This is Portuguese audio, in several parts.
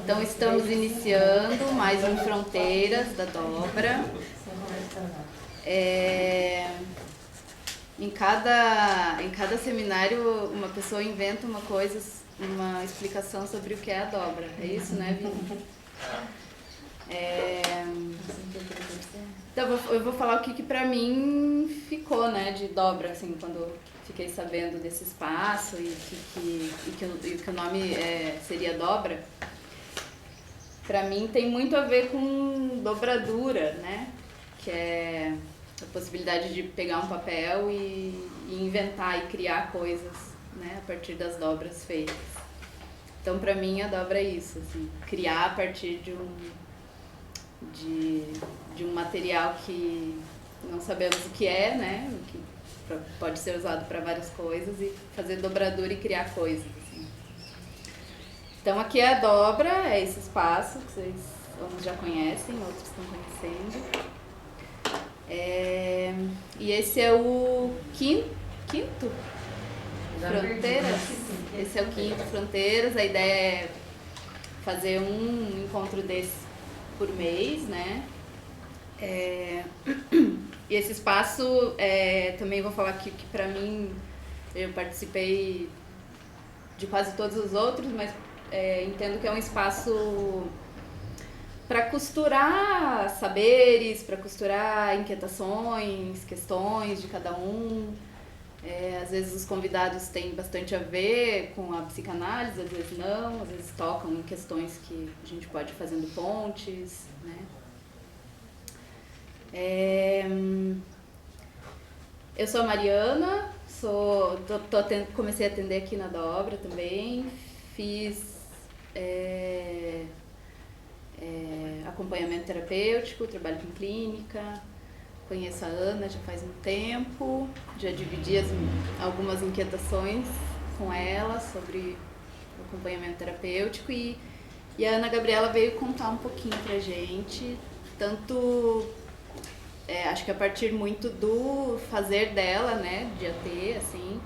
Então estamos iniciando mais um Fronteiras da Dobra. Em cada seminário uma pessoa inventa uma coisa, uma explicação sobre o que é a dobra. É isso, né, Vini? Então eu vou falar o que pra mim ficou, né, de dobra, assim, quando fiquei sabendo desse espaço e que o nome seria dobra. Pra mim tem muito a ver com dobradura, né, que é a possibilidade de pegar um papel e inventar e criar coisas, né, a partir das dobras feitas. Então pra mim a dobra é isso, assim, criar a partir de um material que não sabemos o que é, né, que pode ser usado para várias coisas e fazer dobradura e criar coisas, assim. Então aqui é a dobra, é esse espaço que vocês uns já conhecem, outros estão conhecendo. E esse é o quinto Fronteiras. Esse é o quinto Fronteiras. A ideia é fazer um encontro desse por mês, né? E esse espaço, também vou falar que pra mim, eu participei de quase todos os outros, mas entendo que é um espaço para costurar saberes, para costurar inquietações, questões de cada um. Às vezes os convidados têm bastante a ver com a psicanálise, às vezes não, às vezes tocam em questões que a gente pode ir fazendo pontes, né? Eu sou a Mariana, comecei a atender aqui na Dobra também, fiz acompanhamento terapêutico, trabalho com clínica, conheço a Ana já faz um tempo, já dividi algumas inquietações com ela sobre o acompanhamento terapêutico e a Ana Gabriela veio contar um pouquinho pra gente, tanto acho que a partir muito do fazer dela, né, de AT, assim,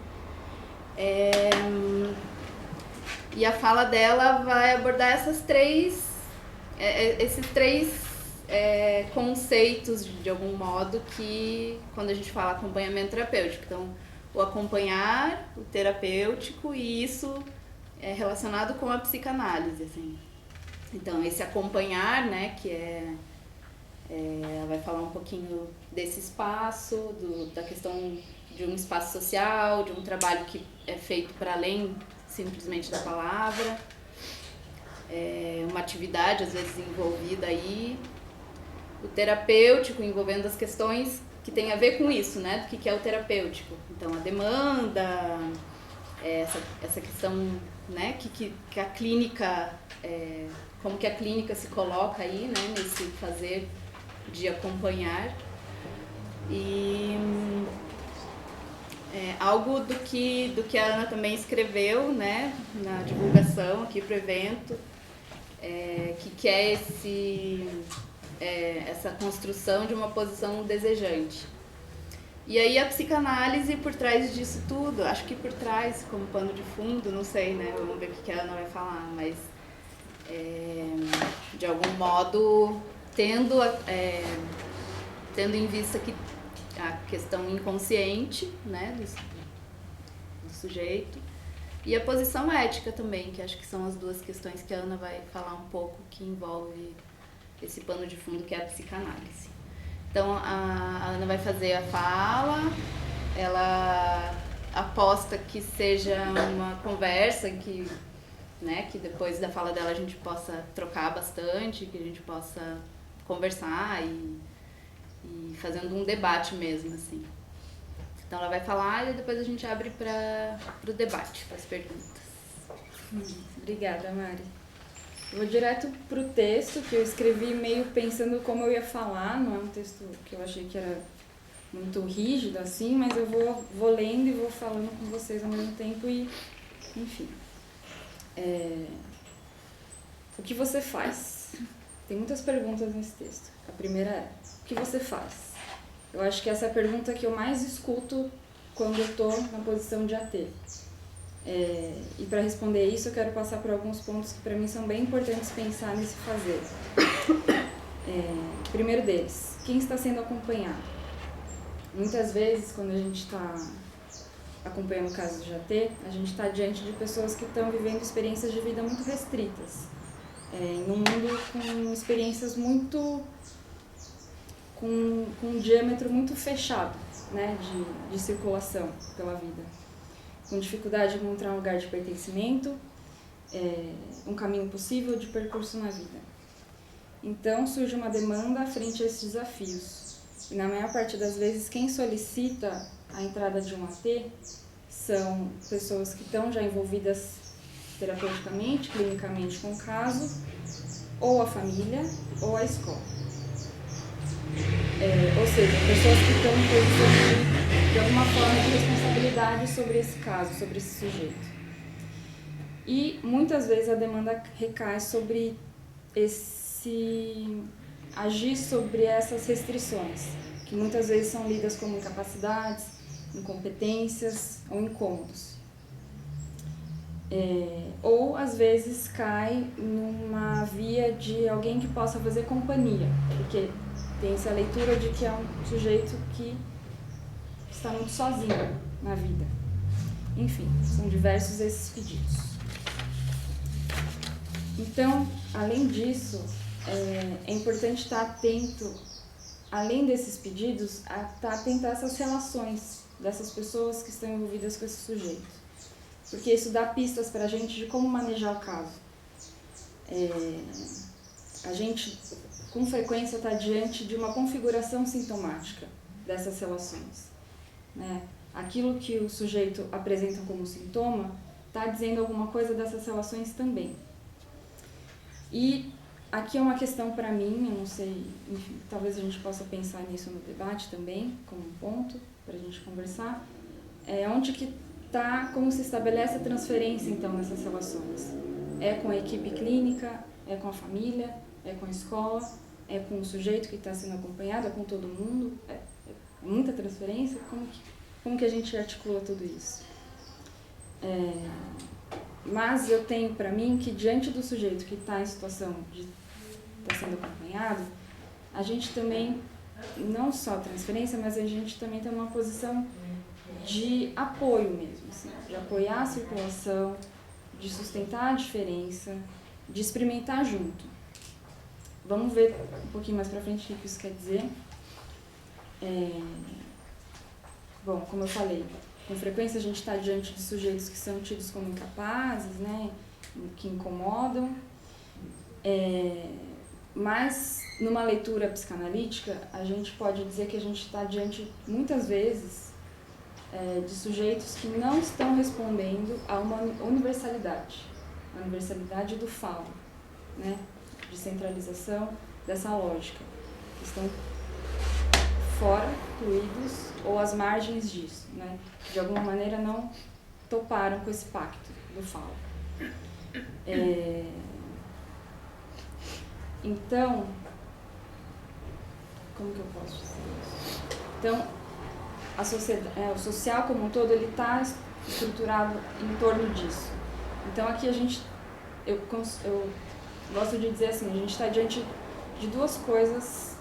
e a fala dela vai abordar esses três conceitos, de algum modo, que quando a gente fala acompanhamento terapêutico, então o acompanhar, o terapêutico, e isso é relacionado com a psicanálise, assim. Então esse acompanhar, né, que ela vai falar um pouquinho desse espaço, da questão de um espaço social, de um trabalho que é feito para além simplesmente da palavra, uma atividade às vezes envolvida aí, o terapêutico envolvendo as questões que tem a ver com isso, né, do que é o terapêutico. Então a demanda, essa questão, né, que a clínica, como que a clínica se coloca aí, né, nesse fazer de acompanhar, e algo do que a Ana também escreveu, né, na divulgação aqui pro evento, que é essa construção de uma posição desejante. E aí a psicanálise por trás disso tudo, acho que por trás, como pano de fundo, não sei, né, vamos ver o que a Ana vai falar, mas de algum modo tendo em vista que a questão inconsciente, né, do sujeito, e a posição ética também, que acho que são as duas questões que a Ana vai falar um pouco, que envolve esse pano de fundo que é a psicanálise. Então a Ana vai fazer a fala, ela aposta que seja uma conversa que depois da fala dela a gente possa trocar bastante, que a gente possa conversar e fazendo um debate mesmo, assim. Então ela vai falar e depois a gente abre para o debate, para as perguntas. Obrigada, Mari. Eu vou direto pro texto, que eu escrevi meio pensando como eu ia falar, não é um texto que eu achei que era muito rígido, assim, mas eu vou lendo e vou falando com vocês ao mesmo tempo e, enfim. O que você faz? Tem muitas perguntas nesse texto. A primeira é, o que você faz? Eu acho que essa é a pergunta que eu mais escuto quando eu estou na posição de AT. E para responder isso, eu quero passar por alguns pontos que para mim são bem importantes pensar nesse fazer. Primeiro deles, quem está sendo acompanhado? Muitas vezes, quando a gente está acompanhando o caso de AT, a gente está diante de pessoas que estão vivendo experiências de vida muito restritas, em um mundo com experiências muito... com um diâmetro muito fechado, né, de circulação pela vida. Com dificuldade de encontrar um lugar de pertencimento, um caminho possível de percurso na vida. Então, surge uma demanda frente a esses desafios. E na maior parte das vezes, quem solicita a entrada de um AT são pessoas que estão já envolvidas terapeuticamente, clinicamente com o caso, ou a família, ou a escola. Ou seja, pessoas que estão em posição de alguma forma de responsabilidade sobre esse caso, sobre esse sujeito. E muitas vezes a demanda recai sobre agir sobre essas restrições, que muitas vezes são lidas como incapacidades, incompetências ou incômodos. Ou às vezes cai numa via de alguém que possa fazer companhia, porque tem-se a leitura de que é um sujeito que está muito sozinho na vida. Enfim, são diversos esses pedidos. Então, além disso, é importante estar atento, além desses pedidos, a estar atento a essas relações dessas pessoas que estão envolvidas com esse sujeito. Porque isso dá pistas para a gente de como manejar o caso. A gente, com frequência, está diante de uma configuração sintomática dessas relações, né? Aquilo que o sujeito apresenta como sintoma está dizendo alguma coisa dessas relações também. E aqui é uma questão para mim, eu não sei, enfim, talvez a gente possa pensar nisso no debate também, como um ponto para a gente conversar, onde que está, como se estabelece a transferência então nessas relações. É com a equipe clínica, é com a família, é com a escola, é com o sujeito que está sendo acompanhado, é com todo mundo, é muita transferência, como que a gente articula tudo isso? Mas eu tenho para mim que diante do sujeito que está em situação de estar sendo acompanhado, a gente também, não só transferência, mas a gente também tem uma posição de apoio mesmo, assim, de apoiar a circulação, de sustentar a diferença, de experimentar junto. Vamos ver um pouquinho mais para frente o que isso quer dizer. Bom, como eu falei, com frequência a gente está diante de sujeitos que são tidos como incapazes, né, que incomodam, mas numa leitura psicanalítica a gente pode dizer que a gente está diante, muitas vezes, de sujeitos que não estão respondendo a uma universalidade, a universalidade do falo, né, de centralização dessa lógica, que estão fora, fluidos ou às margens disso, né? De alguma maneira não toparam com esse pacto do falo. Então, como que eu posso dizer isso? Então, a sociedade, o social como um todo, ele está estruturado em torno disso. Então, aqui eu gosto de dizer assim, a gente está diante de duas coisas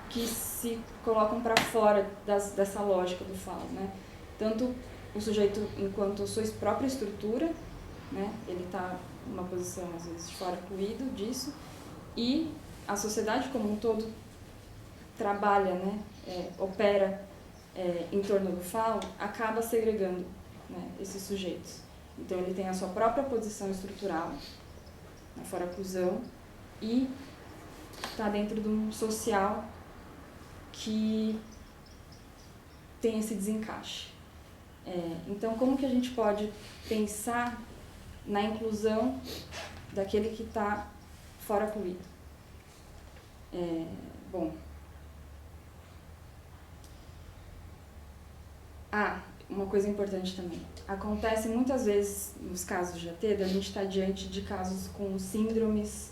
que se colocam para fora dessa lógica do falo, né? Tanto o sujeito enquanto sua própria estrutura, né? Ele está numa posição às vezes de fora fluido disso, e a sociedade como um todo trabalha, né? Opera em torno do falo, acaba segregando, né, esses sujeitos. Então ele tem a sua própria posição estrutural, na foraclusão, e está dentro de um social que tem esse desencaixe. Então, como que a gente pode pensar na inclusão daquele que está fora fluido? Bom, uma coisa importante também. Acontece muitas vezes, nos casos de AT, a gente está diante de casos com síndromes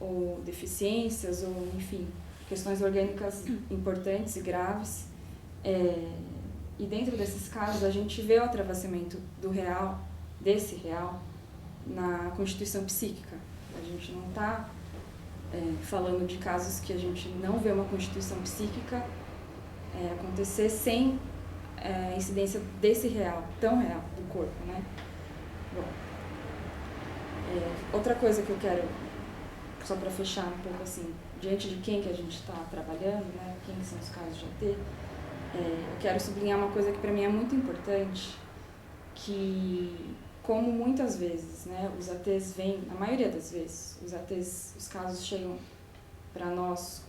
ou deficiências, ou, enfim, questões orgânicas importantes e graves. E dentro desses casos, a gente vê o atravessamento do real desse real na constituição psíquica. A gente não está falando de casos que a gente não vê uma constituição psíquica acontecer sem a incidência desse real, tão real, do corpo, né? Bom, outra coisa que eu quero, só para fechar um pouco assim, diante de quem que a gente está trabalhando, né? Quem são os casos de AT, eu quero sublinhar uma coisa que para mim é muito importante, que como muitas vezes, né, os ATs vêm, na maioria das vezes, os casos chegam para nós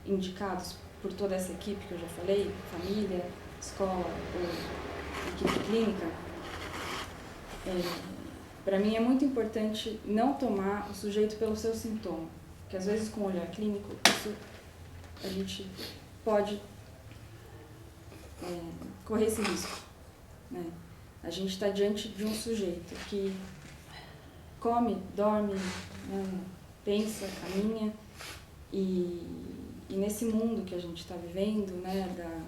indicados por toda essa equipe que eu já falei, família, escola ou equipe clínica, para mim é muito importante não tomar o sujeito pelo seu sintoma, porque às vezes com o olhar clínico isso a gente pode correr esse risco, né? A gente está diante de um sujeito que come, dorme, né, pensa, caminha, e nesse mundo que a gente está vivendo, né,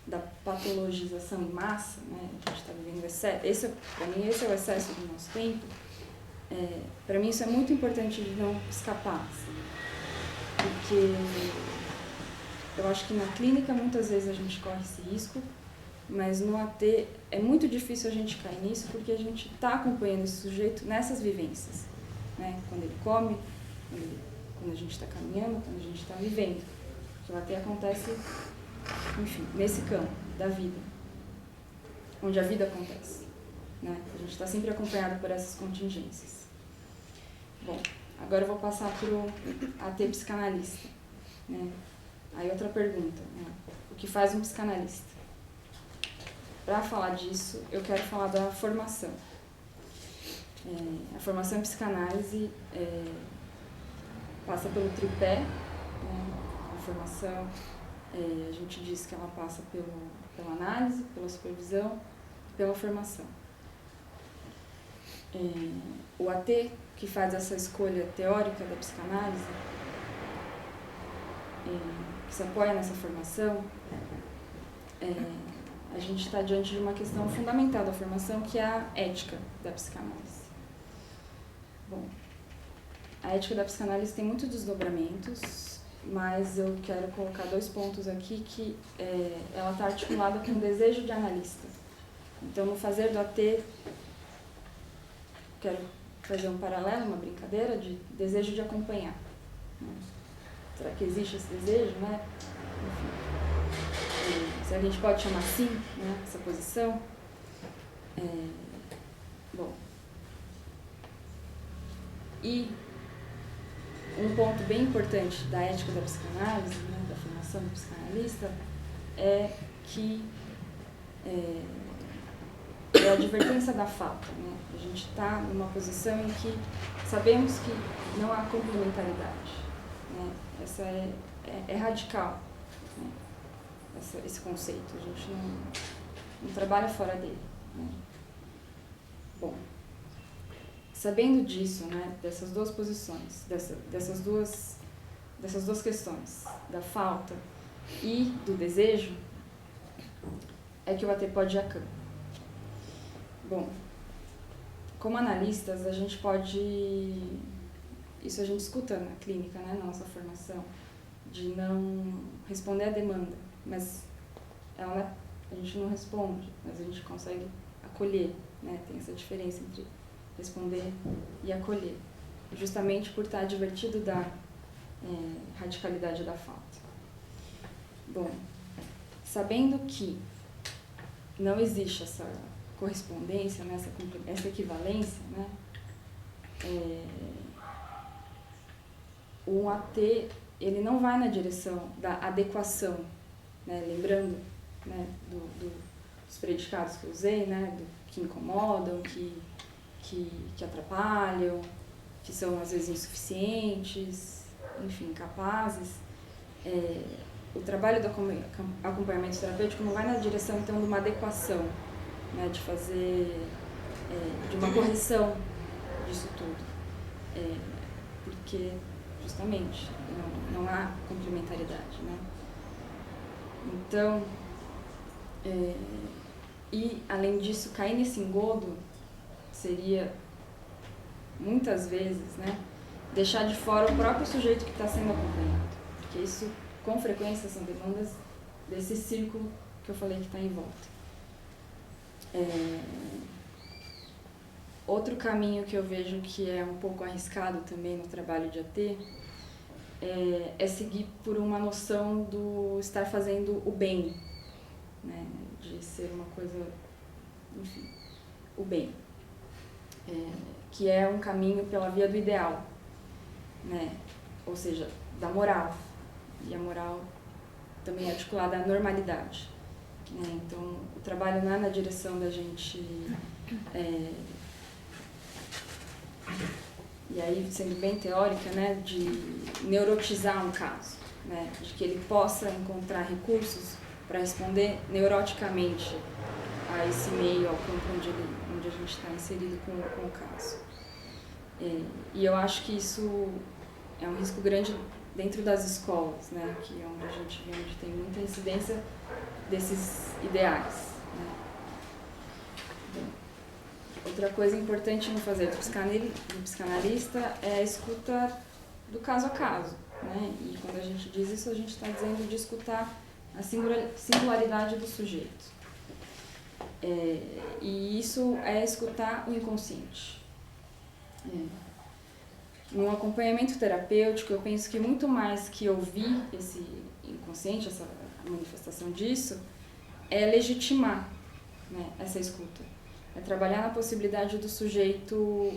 da patologização em massa, né, a gente está vivendo para mim esse é o excesso do nosso tempo. Para mim isso é muito importante de não escapar, assim, porque eu acho que na clínica muitas vezes a gente corre esse risco, mas no AT é muito difícil a gente cair nisso porque a gente está acompanhando esse sujeito nessas vivências, né? Quando ele come, quando a gente está caminhando, quando a gente está vivendo. Porque o AT acontece, enfim, nesse campo da vida, onde a vida acontece, né? A gente está sempre acompanhado por essas contingências. Bom, agora eu vou passar para o AT psicanalista, né? Aí outra pergunta, né? O que faz um psicanalista? Para falar disso, eu quero falar da formação. A formação em psicanálise passa pelo tripé, né? A formação, a gente diz que ela passa pela análise, pela supervisão e pela formação. O AT, que faz essa escolha teórica da psicanálise, que se apoia nessa formação, a gente está diante de uma questão fundamental da formação, que é a ética da psicanálise. Bom, a ética da psicanálise tem muitos desdobramentos, mas eu quero colocar 2 pontos aqui que ela está articulada com o desejo de analista. Então, no fazer do AT, quero fazer um paralelo, uma brincadeira de desejo de acompanhar. Será que existe esse desejo, né? Enfim, se a gente pode chamar assim, né, essa posição. Bom, e um ponto bem importante da ética da psicanálise, né, da formação do psicanalista, é que é a advertência da falta, né? A gente está numa posição em que sabemos que não há complementaridade, né? Essa é radical, né? Esse conceito, a gente não trabalha fora dele, né? Bom, sabendo disso, né, dessas 2 posições, dessas duas questões, da falta e do desejo, é que o AT pode ir a campo. Bom, como analistas, a gente pode, isso a gente escuta na clínica, né, na nossa formação, de não responder à demanda, mas a gente não responde, mas a gente consegue acolher, né, tem essa diferença entre responder e acolher, justamente por estar advertido da radicalidade da falta. Bom, sabendo que não existe essa correspondência, né, essa equivalência, né, o AT ele não vai na direção da adequação, né, lembrando, né, dos predicados que eu usei, né, que incomodam, que atrapalham, que são às vezes insuficientes, enfim, incapazes. O trabalho do acompanhamento terapêutico não vai na direção, então, de uma adequação, né, de fazer, de uma correção disso tudo, porque, justamente, não há complementaridade, né? Então, e, além disso, cair nesse engodo seria, muitas vezes, né, deixar de fora o próprio sujeito que está sendo acompanhado. Porque isso, com frequência, são demandas desse círculo que eu falei que está em volta. Outro caminho que eu vejo que é um pouco arriscado também no trabalho de AT é seguir por uma noção do estar fazendo o bem, né? De ser uma coisa, enfim, o bem, que é um caminho pela via do ideal, né? Ou seja, da moral, e a moral também é articulada à normalidade, né? Então, o trabalho não é na direção da gente, e aí sendo bem teórica, né, de neurotizar um caso, né, de que ele possa encontrar recursos para responder neuroticamente a esse meio, ao campo onde a gente está inserido com o caso. E eu acho que isso é um risco grande dentro das escolas, né, que é onde a gente vê onde tem muita incidência desses ideais, né. Outra coisa importante no fazer do psicanalista é a escuta do caso a caso, né? E quando a gente diz isso, a gente está dizendo de escutar a singularidade do sujeito. E isso é escutar o inconsciente. No acompanhamento terapêutico, eu penso que muito mais que ouvir esse inconsciente, essa manifestação disso, é legitimar, né, essa escuta. É trabalhar na possibilidade do sujeito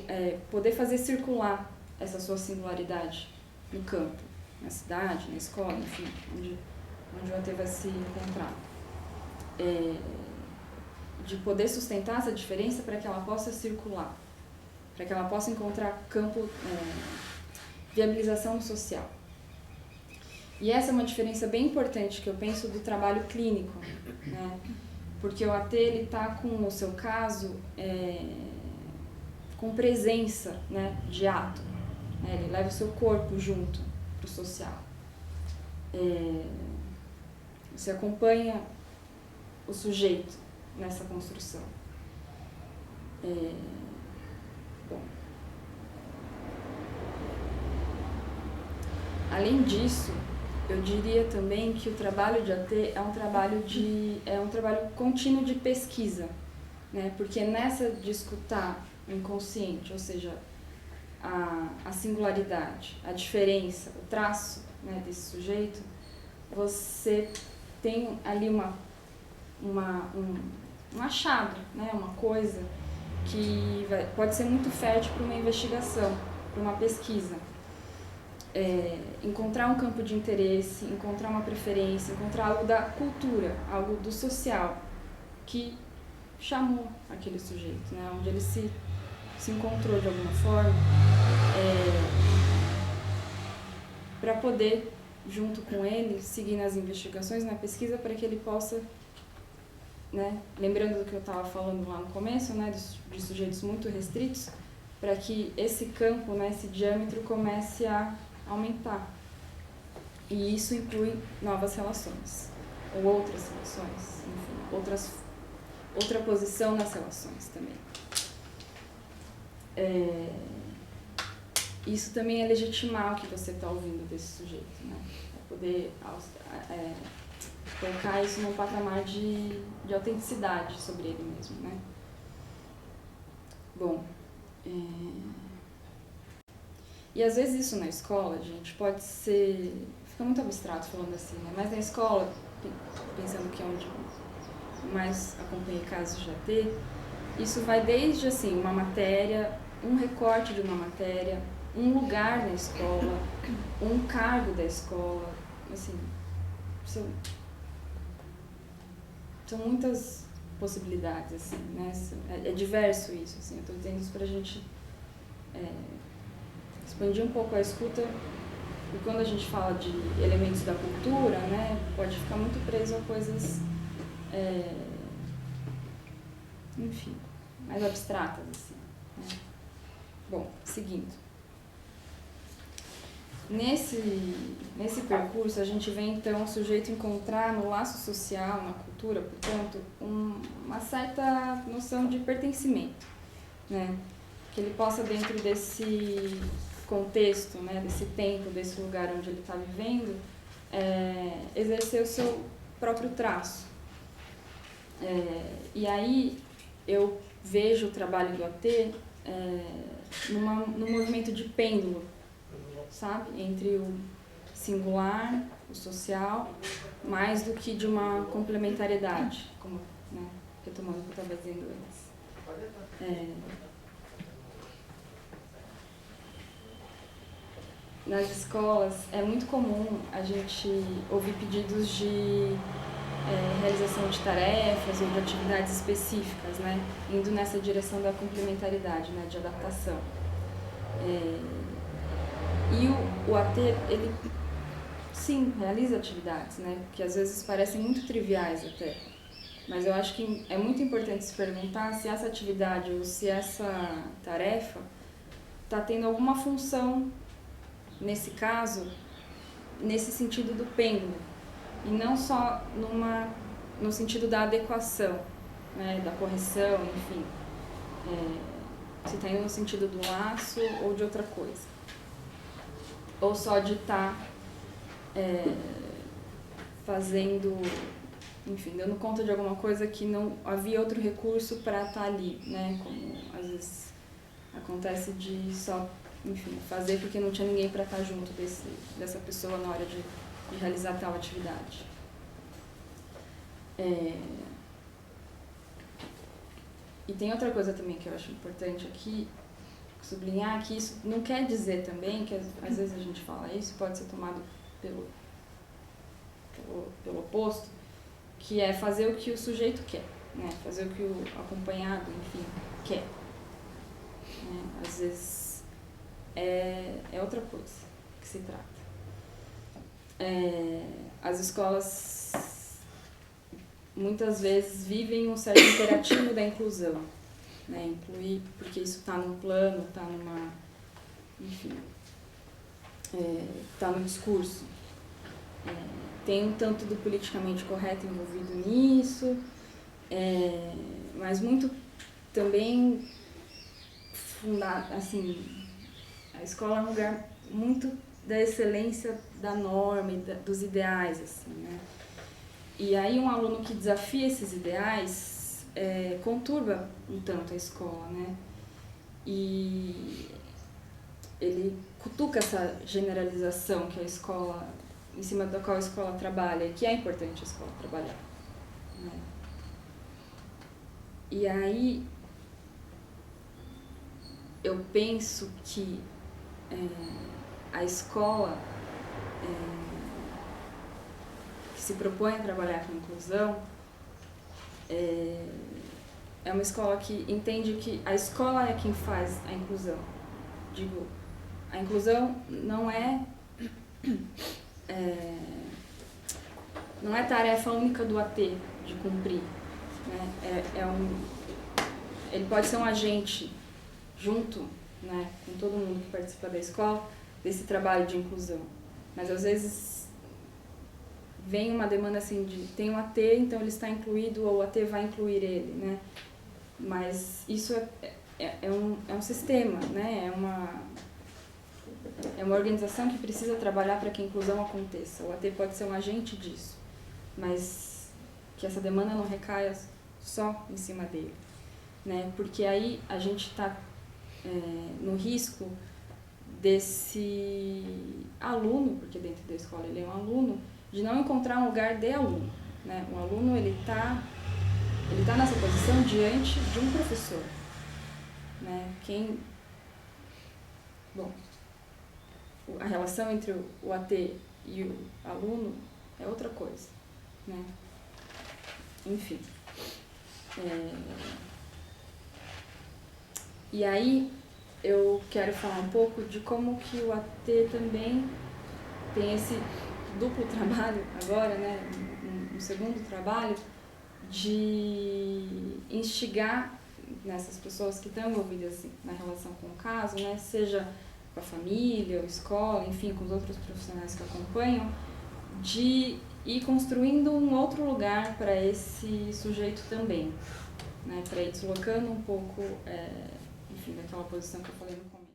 poder fazer circular essa sua singularidade no campo, na cidade, na escola, enfim, onde o AT vai se encontrar. De poder sustentar essa diferença para que ela possa circular, para que ela possa encontrar campo, viabilização social. E essa é uma diferença bem importante que eu penso do trabalho clínico, né? Porque o AT está com, no seu caso, com presença, né, de ato, né? Ele leva o seu corpo junto para o social. Você acompanha o sujeito nessa construção. Bom. Além disso, eu diria também que o trabalho de AT é um trabalho contínuo de pesquisa, né? Porque nessa de escutar o inconsciente, ou seja, a singularidade, a diferença, o traço, né, desse sujeito, você tem ali um achado, né, uma coisa que pode ser muito fértil para uma investigação, para uma pesquisa. Encontrar um campo de interesse, encontrar uma preferência, encontrar algo da cultura, algo do social, que chamou aquele sujeito, né? Onde ele se encontrou de alguma forma, para poder, junto com ele, seguir nas investigações, na pesquisa, para que ele possa, né, lembrando do que eu estava falando lá no começo, né, de sujeitos muito restritos, para que esse campo, né, esse diâmetro comece a aumentar. E isso inclui novas relações, ou outras relações, enfim, outra posição nas relações também. Isso também é legitimar o que você está ouvindo desse sujeito, né? É poder colocar isso num patamar de autenticidade sobre ele mesmo, né? Bom, e às vezes isso na escola, gente, pode ser... Fica muito abstrato falando assim, né? Mas na escola, pensando que é onde mais acompanhei casos de AT, isso vai desde, assim, uma matéria, um recorte de uma matéria, um lugar na escola, um cargo da escola, assim, são muitas possibilidades, assim, né? É diverso isso, assim, eu estou dizendo isso para a gente expandir um pouco a escuta, e quando a gente fala de elementos da cultura, né, pode ficar muito preso a coisas, enfim, mais abstratas, assim, né? Bom, seguindo. Nesse percurso, a gente vê, então, o sujeito encontrar no laço social, na cultura, portanto, uma certa noção de pertencimento, né? Que ele possa, dentro desse contexto, né, desse tempo, desse lugar onde ele está vivendo, exercer o seu próprio traço. E aí eu vejo o trabalho do AT num movimento de pêndulo, sabe? Entre o singular, o social, mais do que de uma complementariedade, como, né, retomando o que eu estava dizendo antes. Nas escolas é muito comum a gente ouvir pedidos de realização de tarefas ou de atividades específicas, né, indo nessa direção da complementaridade, né, de adaptação. E o AT, ele sim realiza atividades, né, que às vezes parecem muito triviais até, mas eu acho que é muito importante se perguntar se essa atividade ou se essa tarefa está tendo alguma função, nesse caso, nesse sentido do pêndulo, e não só no sentido da adequação, né, da correção, enfim, se está indo no sentido do laço ou de outra coisa, ou só de estar fazendo, enfim, dando conta de alguma coisa que não havia outro recurso para estar ali, né, como às vezes acontece de só, enfim, fazer porque não tinha ninguém para estar junto dessa pessoa na hora de realizar tal atividade. E tem outra coisa também que eu acho importante aqui, sublinhar, que isso não quer dizer também, que às vezes a gente fala isso, pode ser tomado pelo oposto, que é fazer o que o sujeito quer, né? Fazer o que o acompanhado, enfim, quer. Né? Às vezes é outra coisa que se trata. As escolas muitas vezes vivem um certo imperativo da inclusão, né? Incluir, porque isso está num plano, está numa, enfim, está no discurso. Tem um tanto do politicamente correto envolvido nisso, mas muito também fundado, assim, a escola é um lugar muito da excelência da norma e dos ideais, assim, né? E aí um aluno que desafia esses ideais conturba um tanto a escola, né? E ele cutuca essa generalização que a escola, em cima da qual a escola trabalha, que é importante a escola trabalhar, né? E aí eu penso que a escola que se propõe a trabalhar com inclusão é uma escola que entende que a escola é quem faz a inclusão. Digo, a inclusão não é tarefa única do AT de cumprir, né? Ele pode ser um agente junto, né, com todo mundo que participa da escola, desse trabalho de inclusão. Mas às vezes vem uma demanda assim de tem um AT, então ele está incluído, ou o AT vai incluir ele, né? Mas isso é um sistema, né? É uma organização que precisa trabalhar para que a inclusão aconteça. O AT pode ser um agente disso, mas que essa demanda não recaia só em cima dele, né? Porque aí a gente está no risco desse aluno, porque dentro da escola ele é um aluno, de não encontrar um lugar de aluno, né? O aluno ele tá nessa posição diante de um professor, né? A relação entre o AT e o aluno é outra coisa, né? Enfim. E aí eu quero falar um pouco de como que o AT também tem esse duplo trabalho agora, né? Um segundo trabalho de instigar nessas pessoas que estão envolvidas assim, na relação com o caso, né? Seja com a família, ou escola, enfim, com os outros profissionais que acompanham, de ir construindo um outro lugar para esse sujeito também, né? Para ir deslocando um pouco enfim, daquela posição que eu falei no começo.